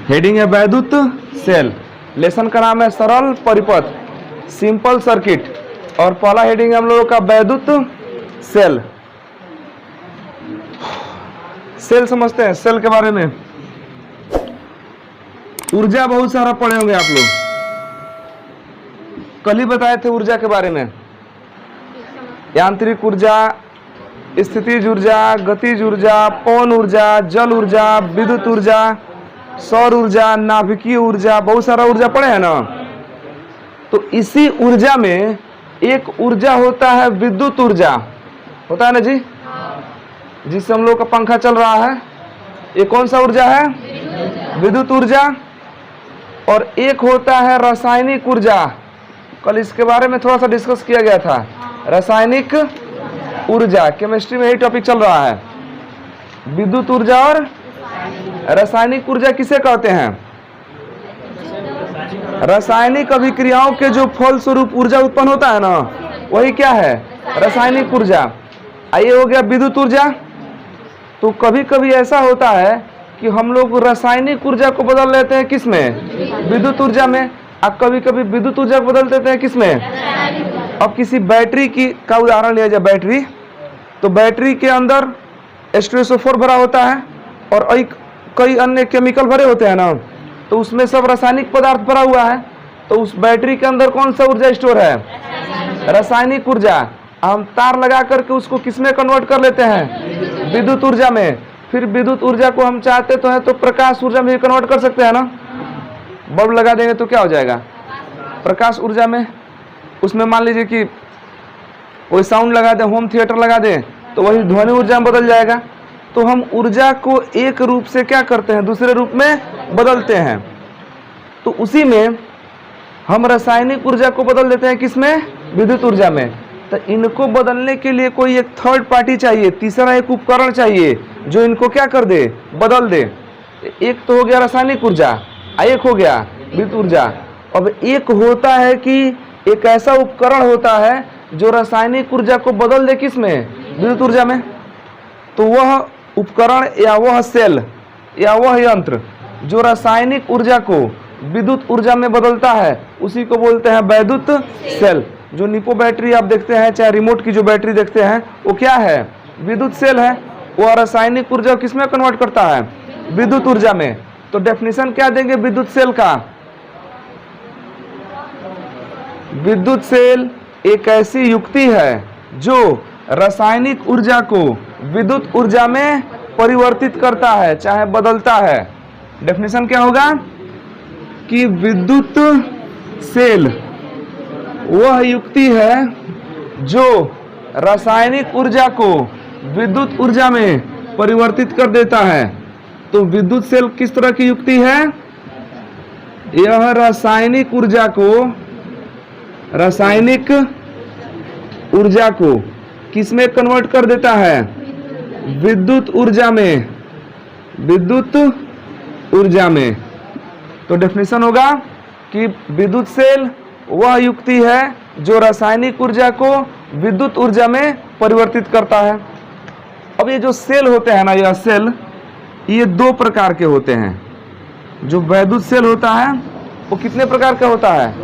Heading है वैद्युत cell. Lesson का नाम है सरल परिपथ, सिंपल सर्किट। और पहला हेडिंग है हम लोगों का वैद्युत सेल। सेल समझते हैं, सेल के बारे में। ऊर्जा बहुत सारा पढ़े होंगे आप लोग, कल ही बताए थे ऊर्जा के बारे में। यांत्रिक ऊर्जा, स्थितिज ऊर्जा, गतिज ऊर्जा, पवन ऊर्जा, जल ऊर्जा, विद्युत ऊर्जा, सौर ऊर्जा, नाभिकीय ऊर्जा, बहुत सारा ऊर्जा पढ़े हैं ना। तो इसी ऊर्जा में एक ऊर्जा होता है विद्युत ऊर्जा, होता है ना जी, जिससे हम लोग का पंखा चल रहा है। ये कौन सा ऊर्जा है? विद्युत ऊर्जा। और एक होता है रासायनिक ऊर्जा, कल इसके बारे में थोड़ा सा डिस्कस किया गया था। रासायनिक ऊर्जा, केमिस्ट्री में यही टॉपिक चल रहा है। विद्युत ऊर्जा और रासायनिक ऊर्जा किसे कहते हैं? रासायनिक अभिक्रियाओं के जो फलस्वरूप ऊर्जा उत्पन्न होता है ना, वही क्या है? रासायनिक ऊर्जा। आइए, हो गया विद्युत ऊर्जा। तो कभी कभी ऐसा होता है कि हम लोग रासायनिक ऊर्जा को बदल लेते हैं किस में? विद्युत ऊर्जा में। अब कभी कभी विद्युत ऊर्जा को बदल देते हैं किस में? अब किसी बैटरी की का उदाहरण लिया जाए, बैटरी। तो बैटरी के अंदर H2SO4 भरा होता है और कई अन्य केमिकल भरे होते हैं ना, तो उसमें सब रासायनिक पदार्थ भरा हुआ है। तो उस बैटरी के अंदर कौन सा ऊर्जा स्टोर है? रासायनिक ऊर्जा। हम तार लगा करके उसको किस में कन्वर्ट कर लेते हैं? विद्युत ऊर्जा में। फिर विद्युत ऊर्जा को हम चाहते तो है तो प्रकाश ऊर्जा में भी कन्वर्ट कर सकते हैं ना। बल्ब लगा देंगे तो क्या हो जाएगा? प्रकाश ऊर्जा में। उसमें मान लीजिए कि कोई साउंड लगा दें, होम थिएटर लगा दें, तो वही ध्वनि ऊर्जा में बदल जाएगा। तो हम ऊर्जा को एक रूप से क्या करते हैं? दूसरे रूप में बदलते हैं। तो उसी में हम रासायनिक ऊर्जा को बदल देते हैं किसमें? विद्युत ऊर्जा में। तो इनको बदलने के लिए कोई एक थर्ड पार्टी चाहिए, तीसरा एक उपकरण चाहिए जो इनको क्या कर दे? बदल दे। एक तो हो गया रासायनिक ऊर्जा, एक हो गया विद्युत ऊर्जा। अब एक होता है कि एक ऐसा उपकरण होता है जो रासायनिक ऊर्जा को बदल दे किसमें? विद्युत ऊर्जा में। तो वह उपकरण या वह सेल या वह यंत्र जो रासायनिक ऊर्जा को विद्युत ऊर्जा में बदलता है, उसी को बोलते हैं वैद्युत सेल। जो निपो बैटरी आप देखते हैं, चाहे रिमोट की जो बैटरी देखते हैं, वो क्या है? विद्युत सेल है। वो रासायनिक ऊर्जा किस में कन्वर्ट करता है? विद्युत ऊर्जा में। तो डेफिनेशन क्या देंगे विद्युत सेल का? विद्युत सेल एक ऐसी युक्ति है जो रासायनिक ऊर्जा को विद्युत ऊर्जा में परिवर्तित करता है, चाहे बदलता है। डेफिनेशन क्या होगा कि विद्युत सेल वह युक्ति है जो रासायनिक ऊर्जा को विद्युत ऊर्जा में परिवर्तित कर देता है। तो विद्युत सेल किस तरह की युक्ति है? यह रासायनिक ऊर्जा को किस में कन्वर्ट कर देता है? विद्युत ऊर्जा में। विद्युत ऊर्जा में। तो डेफिनेशन होगा कि विद्युत सेल वह युक्ति है जो रासायनिक ऊर्जा को विद्युत ऊर्जा में परिवर्तित करता है। अब ये जो सेल होते हैं ना, यह सेल ये दो प्रकार के होते हैं। जो वैद्युत सेल होता है वो कितने प्रकार का होता है?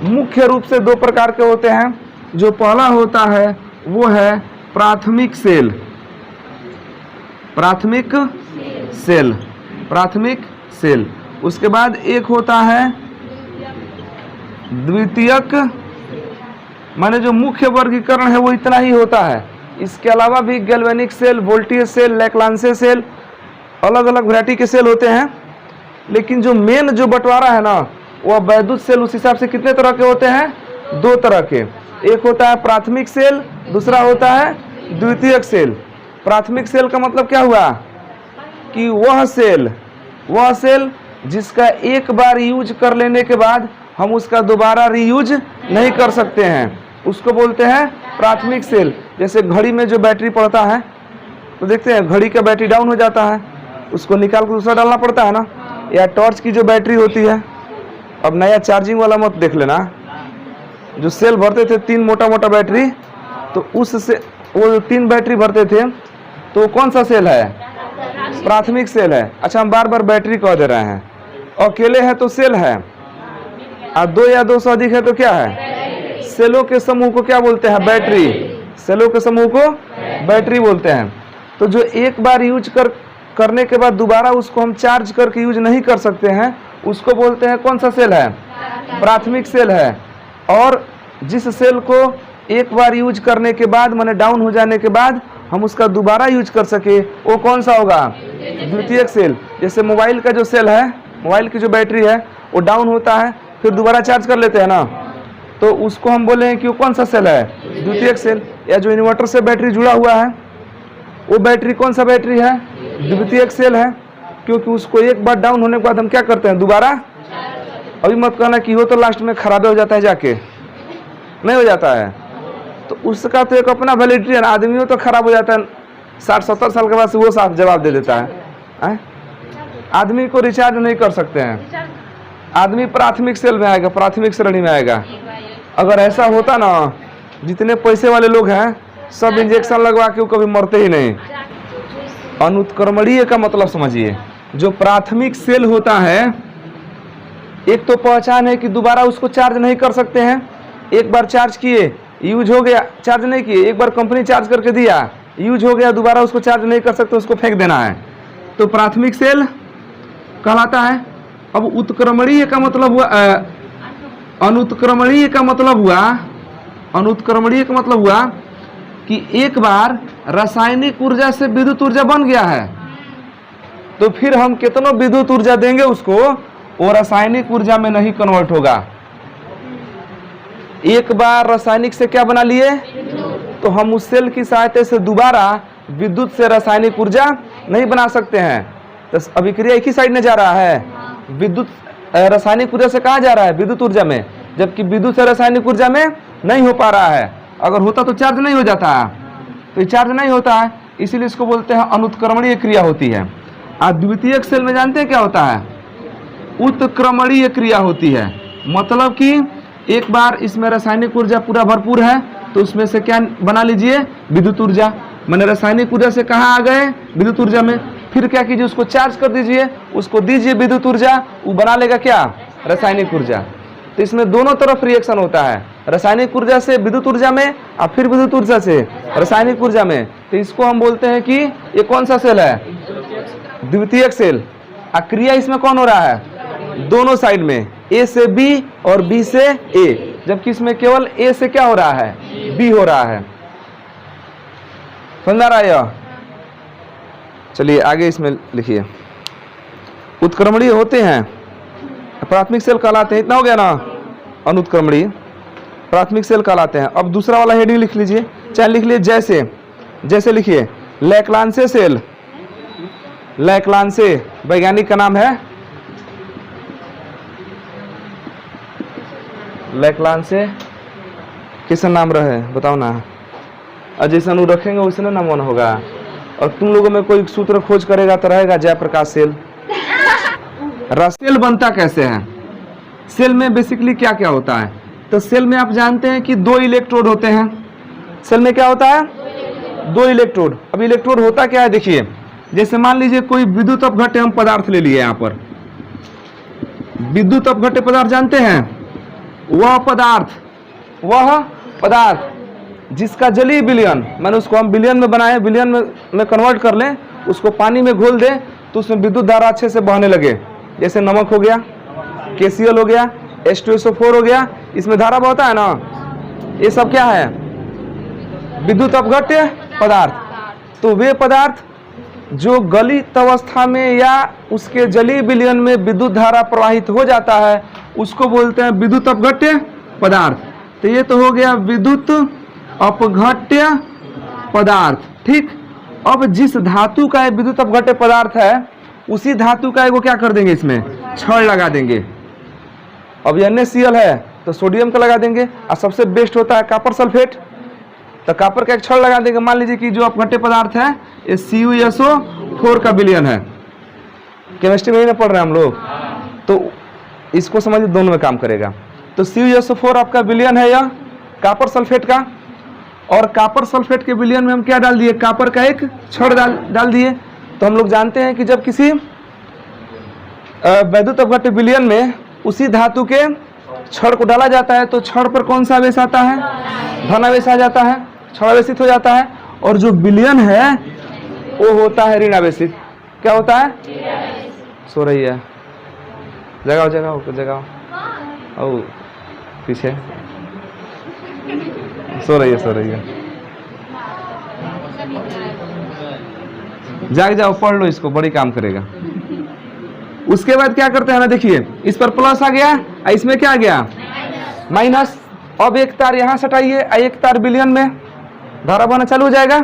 मुख्य रूप से दो प्रकार के होते हैं। जो पहला होता है वो है प्राथमिक सेल। प्राथमिक सेल, प्राथमिक सेल। उसके बाद एक होता है द्वितीयक, माने जो मुख्य वर्गीकरण है वो इतना ही होता है। इसके अलावा भी galvanic cell, voltage cell, Leclanche cell, अलग अलग वैरायटी के सेल होते हैं। लेकिन जो मेन जो बंटवारा है ना, वह वैद्युत सेल उस हिसाब से कितने तरह के होते हैं? दो तरह के। एक होता है प्राथमिक सेल, दूसरा होता है द्वितीयक सेल। प्राथमिक सेल का मतलब क्या हुआ कि वह सेल जिसका एक बार यूज कर लेने के बाद हम उसका दोबारा रीयूज नहीं कर सकते हैं, उसको बोलते हैं प्राथमिक सेल। जैसे घड़ी में जो बैटरी पड़ता है, तो देखते हैं घड़ी का बैटरी डाउन हो जाता है, उसको निकाल कर दूसरा डालना पड़ता है ना। या टॉर्च की जो बैटरी होती है, अब नया चार्जिंग वाला मत देख लेना, जो सेल भरते थे 3 मोटा मोटा बैटरी, तो उससे वो 3 बैटरी भरते थे, तो कौन सा सेल है? प्राथमिक सेल है। अच्छा, हम बार बार बैटरी कह दे रहे हैं, अकेले है तो सेल है, और दो या दो से अधिक है तो क्या है? सेलों के समूह को क्या बोलते हैं? बैटरी। सेलों के समूह को बैटरी बोलते हैं। तो जो एक बार यूज करने के बाद दोबारा उसको हम चार्ज करके यूज नहीं कर सकते हैं, उसको बोलते हैं कौन सा सेल है? प्राथमिक सेल है। और जिस सेल को एक बार यूज करने के बाद माने डाउन हो जाने के बाद हम उसका दोबारा यूज कर सके, वो कौन सा होगा? द्वितीयक सेल। जैसे मोबाइल का जो सेल है, मोबाइल की जो बैटरी है वो डाउन होता है, फिर दोबारा चार्ज कर लेते हैं ना, तो उसको हम बोले हैं कि वो कौन सा सेल है? द्वितीयक सेल। या जो इन्वर्टर से बैटरी जुड़ा हुआ है वो बैटरी कौन सा बैटरी है? द्वितीयक सेल है, क्योंकि उसको एक बार डाउन होने के बाद हम क्या करते हैं? दोबारा। अभी मत कहना कि वो तो लास्ट में खराब हो जाता है, जाके नहीं हो जाता है, तो उसका तो एक अपना वैलिडिटी है ना। आदमी तो खराब हो जाता है 60-70 साल के बाद से, वो साफ जवाब दे देता है। आदमी को रिचार्ज नहीं कर सकते हैं, आदमी प्राथमिक सेल में आएगा, प्राथमिक श्रेणी में आएगा। अगर ऐसा होता ना, जितने पैसे वाले लोग हैं सब इंजेक्शन लगवा के वो कभी मरते ही नहीं। अनुत्क्रमणीय का मतलब समझिए, जो प्राथमिक सेल होता है, एक तो पहचान है कि दोबारा उसको चार्ज नहीं कर सकते हैं। एक बार चार्ज किए, यूज हो गया, चार्ज नहीं किए, एक बार कंपनी चार्ज करके दिया, यूज हो गया, दोबारा उसको चार्ज नहीं कर सकते, उसको फेंक देना है, तो प्राथमिक सेल कहलाता है। अब उत्क्रमणीय का मतलब हुआ, अनुत्क्रमणीय का मतलब हुआ, अनुत्क्रमणीय का मतलब हुआ कि एक बार रासायनिक ऊर्जा से विद्युत ऊर्जा बन गया है, तो फिर हम कितना विद्युत ऊर्जा देंगे उसको, वो रासायनिक ऊर्जा में नहीं कन्वर्ट होगा। एक बार रासायनिक से क्या बना लिए, तो हम उस सेल की सहायता से दोबारा विद्युत से रासायनिक ऊर्जा नहीं बना सकते हैं। तो अभिक्रिया एक ही साइड में जा रहा है, विद्युत रासायनिक ऊर्जा से कहाँ जा रहा है? विद्युत ऊर्जा में, जबकि विद्युत से रासायनिक ऊर्जा में नहीं हो पा रहा है। अगर होता तो चार्ज नहीं हो जाता है, तो चार्ज नहीं होता है, इसीलिए इसको बोलते हैं अनुत्क्रमणीय क्रिया होती है। और द्वितीयक सेल में जानते हैं क्या होता है? उत्क्रमणीय क्रिया होती है। मतलब कि एक बार इसमें रासायनिक ऊर्जा पूरा भरपूर है, तो उसमें से क्या बना लीजिए? विद्युत ऊर्जा। मैंने रासायनिक ऊर्जा से कहाँ आ गए? विद्युत ऊर्जा में। फिर क्या कीजिए? उसको चार्ज कर दीजिए, उसको दीजिए विद्युत ऊर्जा, वो बना लेगा क्या? रासायनिक ऊर्जा। तो इसमें दोनों तरफ रिएक्शन होता है, रासायनिक ऊर्जा से विद्युत ऊर्जा में और फिर विद्युत ऊर्जा से रासायनिक ऊर्जा में। तो इसको हम बोलते हैं कि ये कौन सा सेल है? द्वितीयक सेल। और क्रिया इसमें कौन हो रहा है? दोनों साइड में, ए से बी और बी से ए, जबकि इसमें केवल ए से क्या हो रहा है? बी हो रहा है। समझ रहा है यह? चलिए आगे इसमें लिखिए। उत्क्रमणीय होते हैं, प्राथमिक सेल कहलाते हैं। इतना हो गया ना? अनुत्क्रमणीय प्राथमिक सेल कहलाते हैं। अब दूसरा वाला हेडिंग लिख लीजिए, चाहे लिख लीजिए जैसे, जैसे लिखिए लैक्लांसे सेल। लैक्लांसे वैज्ञानिक का नाम है, लैक्लांसे। किसका नाम रहे बताओ ना? और जैसा नु रखेंगे वैसे ना नाम होगा। और तुम लोगों में कोई सूत्र खोज करेगा तो रहेगा जयप्रकाश सेल। सेल बनता कैसे है? सेल में बेसिकली क्या क्या होता है? तो सेल में आप जानते हैं कि दो इलेक्ट्रोड होते हैं। सेल में क्या होता है? दो इलेक्ट्रोड। अब इलेक्ट्रोड होता क्या है देखिए, जैसे मान लीजिए कोई विद्युत अपघट्य हम पदार्थ ले लिए। यहाँ पर विद्युत अपघट्य पदार्थ जानते हैं? वह पदार्थ जिसका जलीय विलयन, मैंने उसको हम विलयन में बनाए, विलयन में कन्वर्ट कर लें, उसको पानी में घोल दें तो उसमें विद्युत धारा अच्छे से बहने लगे। जैसे नमक हो गया, KCl हो गया, H2SO4 हो गया, इसमें धारा बहता है ना। ये सब क्या है? विद्युत अपघट्य पदार्थ। तो वे पदार्थ जो गलित अवस्था में या उसके जलीय विलयन में विद्युत धारा प्रवाहित हो जाता है, उसको बोलते हैं विद्युत अपघट्य पदार्थ। तो ये तो हो गया विद्युत अपघट्य पदार्थ। ठीक। अब जिस धातु का विद्युत अपघट्य पदार्थ है, उसी धातु का एगो क्या कर देंगे? इसमें छड़ लगा देंगे। अब NaCl है तो सोडियम का लगा देंगे, और सबसे बेस्ट होता है कॉपर सल्फेट, तो कॉपर का एक छड़ लगा देंगे। मान लीजिए कि जो अपघट्य पदार्थ है ये CuSO4 का विलयन है। केमिस्ट्री में ही ना पढ़ रहे हैं हम लोग, तो इसको समझिए दोनों में काम करेगा। तो CuSO4 आपका विलयन है यह कॉपर सल्फेट का, और कॉपर सल्फेट के विलयन में हम क्या डाल दिए? कॉपर का एक छड़ डाल दिए। तो हम लोग जानते हैं कि जब किसी वैद्युत अपघट्य विलयन में उसी धातु के छड़ को डाला जाता है तो छड़ पर कौन सा आवेश आता है? धन आवेश आ जाता है, छड़ आवेशित हो जाता है। और जो विलयन है वो होता है ऋण आवेशित। क्या होता है? सो रही है, जगाओ जगाओ जगाओ, ओ पीछे सो रही है। जाग जाओ, पढ़ लो इसको, बड़ी काम करेगा। उसके बाद क्या करते हैं ना, देखिए इस पर प्लस आ गया, इसमें क्या आ गया? माइनस। अब एक तार यहां सटाइए, एक तार विलयन में धारा बहना चालू हो जाएगा।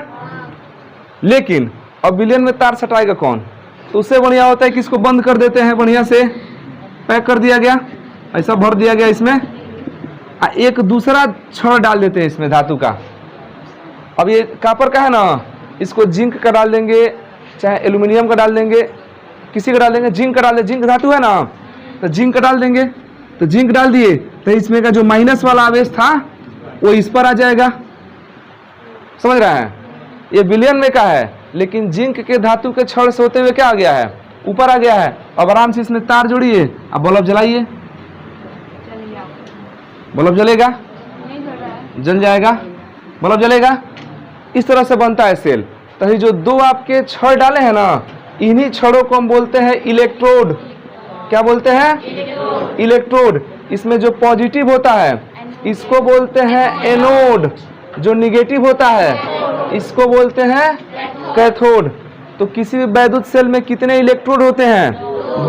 लेकिन अब विलयन में तार सटाएगा कौन? तो उससे बढ़िया होता है कि इसको बंद कर देते हैं, बढ़िया से पैक कर दिया गया, ऐसा भर दिया गया इसमें। एक दूसरा छड़ डाल देते हैं इसमें धातु का। अब ये कॉपर का है ना, इसको जिंक का डाल देंगे, चाहे एल्यूमिनियम का डाल देंगे, किसी का डाल देंगे, जिंक का डाल देंगे, जिंक धातु है ना तो जिंक का डाल देंगे। तो जिंक डाल दिए तो इसमें का जो माइनस वाला आवेश था वो इस पर आ जाएगा। समझ रहे हैं? ये विलयन में का है, लेकिन जिंक के धातु के छड़ से होते हुए क्या आ गया है? ऊपर आ गया है। अब आराम से इसमें तार जोड़िए, अब बल्ब जलाइए, बल्ब जलेगा, जल जाएगा, बल्ब जलेगा। इस तरह से बनता है सेल। तो ये जो दो आपके छड़ डाले हैं ना, इन्हीं छड़ों को हम बोलते हैं इलेक्ट्रोड। क्या बोलते हैं? इलेक्ट्रोड। इसमें जो पॉजिटिव होता है इसको बोलते हैं एनोड, जो निगेटिव होता है इसको बोलते हैं कैथोड। तो किसी भी वैद्युत सेल में कितने इलेक्ट्रोड होते हैं?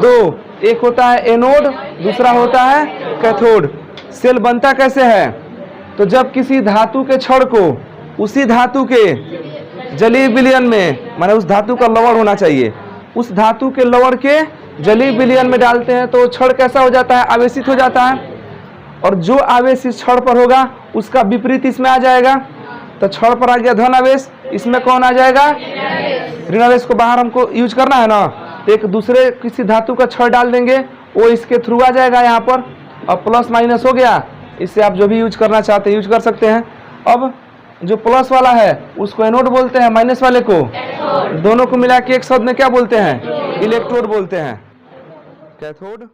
दो। एक होता है एनोड, दूसरा होता है कैथोड। सेल बनता कैसे है? तो जब किसी धातु के छड़ को उसी धातु के जलीय विलयन में, माने उस धातु का लवण होना चाहिए, उस धातु के लवण के जलीय विलयन में डालते हैं तो छड़ कैसा हो जाता है? आवेशित हो जाता है। और जो आवेश इस छड़ पर होगा उसका विपरीत इसमें आ जाएगा। तो छड़ पर आ गया धन आवेश, इसमें कौन आ जाएगा? ऋण आवेश को बाहर हमको यूज करना है ना, तो एक दूसरे किसी धातु का छड़ डाल देंगे, वो इसके थ्रू आ जाएगा यहाँ पर। अब प्लस माइनस हो गया, इससे आप जो भी यूज करना चाहते हैं यूज कर सकते हैं। अब जो प्लस वाला है उसको एनोड बोलते हैं, माइनस वाले को, दोनों को मिला के एक शब्द में क्या बोलते हैं? इलेक्ट्रोड बोलते हैं, कैथोड।